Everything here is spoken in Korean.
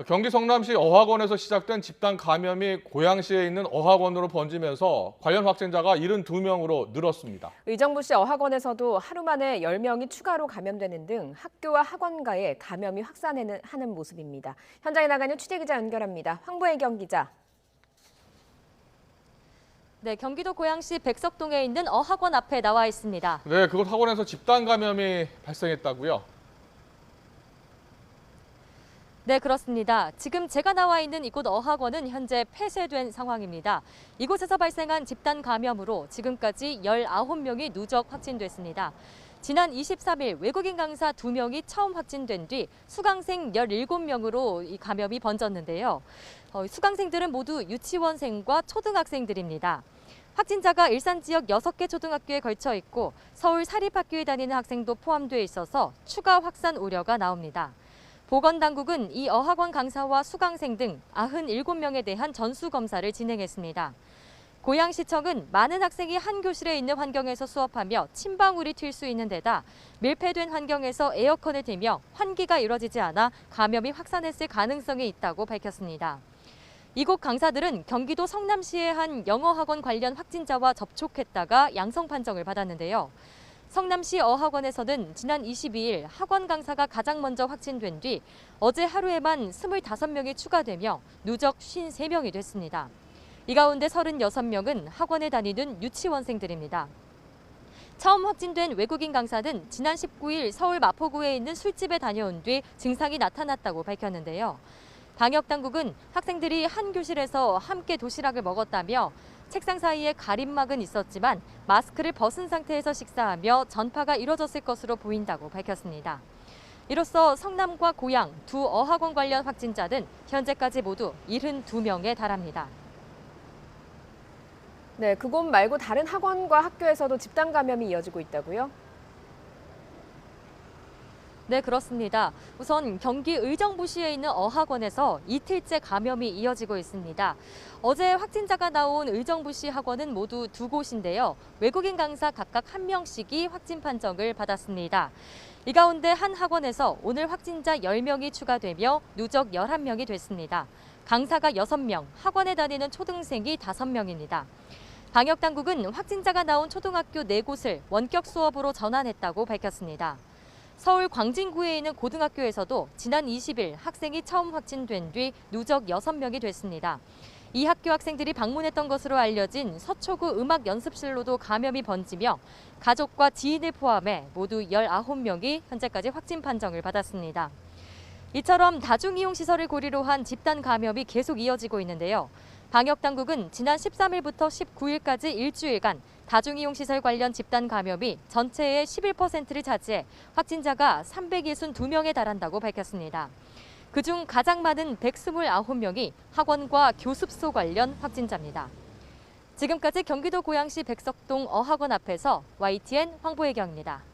경기 성남시 어학원에서 시작된 집단 감염이 고양시에 있는 어학원으로 번지면서 관련 확진자가 72명으로 늘었습니다. 의정부시 어학원에서도 하루 만에 10명이 추가로 감염되는 등 학교와 학원가에 감염이 확산하는 모습입니다. 현장에 나가는 취재기자 연결합니다. 황보혜경 기자. 네, 경기도 고양시 백석동에 있는 어학원 앞에 나와 있습니다. 네, 그곳 학원에서 집단 감염이 발생했다고요? 네, 그렇습니다. 지금 제가 나와 있는 이곳 어학원은 현재 폐쇄된 상황입니다. 이곳에서 발생한 집단 감염으로 지금까지 19명이 누적 확진됐습니다. 지난 23일 외국인 강사 2명이 처음 확진된 뒤 수강생 17명으로 이 감염이 번졌는데요. 수강생들은 모두 유치원생과 초등학생들입니다. 확진자가 일산 지역 6개 초등학교에 걸쳐 있고 서울 사립학교에 다니는 학생도 포함돼 있어서 추가 확산 우려가 나옵니다. 보건당국은 이 어학원 강사와 수강생 등 97명에 대한 전수검사를 진행했습니다. 고양시청은 많은 학생이 한 교실에 있는 환경에서 수업하며 침방울이 튈 수 있는 데다 밀폐된 환경에서 에어컨을 틀며 환기가 이루어지지 않아 감염이 확산했을 가능성이 있다고 밝혔습니다. 이곳 강사들은 경기도 성남시의 한 영어학원 관련 확진자와 접촉했다가 양성 판정을 받았는데요. 성남시 어학원에서는 지난 22일 학원 강사가 가장 먼저 확진된 뒤 어제 하루에만 25명이 추가되며 누적 53명이 됐습니다. 이 가운데 36명은 학원에 다니는 유치원생들입니다. 처음 확진된 외국인 강사는 지난 19일 서울 마포구에 있는 술집에 다녀온 뒤 증상이 나타났다고 밝혔는데요. 방역당국은 학생들이 한 교실에서 함께 도시락을 먹었다며 책상 사이에 가림막은 있었지만 마스크를 벗은 상태에서 식사하며 전파가 이뤄졌을 것으로 보인다고 밝혔습니다. 이로써 성남과 고양 두 어학원 관련 확진자는 현재까지 모두 72명에 달합니다. 네, 그곳 말고 다른 학원과 학교에서도 집단 감염이 이어지고 있다고요? 네, 그렇습니다. 우선 경기 의정부시에 있는 어학원에서 이틀째 감염이 이어지고 있습니다. 어제 확진자가 나온 의정부시 학원은 모두 2곳인데요. 외국인 강사 각각 1명씩이 확진 판정을 받았습니다. 이 가운데 한 학원에서 오늘 확진자 10명이 추가되며 누적 11명이 됐습니다. 강사가 6명, 학원에 다니는 초등생이 5명입니다. 방역당국은 확진자가 나온 초등학교 4곳을 원격 수업으로 전환했다고 밝혔습니다. 서울 광진구에 있는 고등학교에서도 지난 20일 학생이 처음 확진된 뒤 누적 6명이 됐습니다. 이 학교 학생들이 방문했던 것으로 알려진 서초구 음악 연습실로도 감염이 번지며 가족과 지인을 포함해 모두 19명이 현재까지 확진 판정을 받았습니다. 이처럼 다중이용시설을 고리로 한 집단 감염이 계속 이어지고 있는데요. 방역당국은 지난 13일부터 19일까지 일주일간 다중이용시설 관련 집단 감염이 전체의 11%를 차지해 확진자가 362명에 달한다고 밝혔습니다. 그중 가장 많은 129명이 학원과 교습소 관련 확진자입니다. 지금까지 경기도 고양시 백석동 어학원 앞에서 YTN 황보혜경입니다.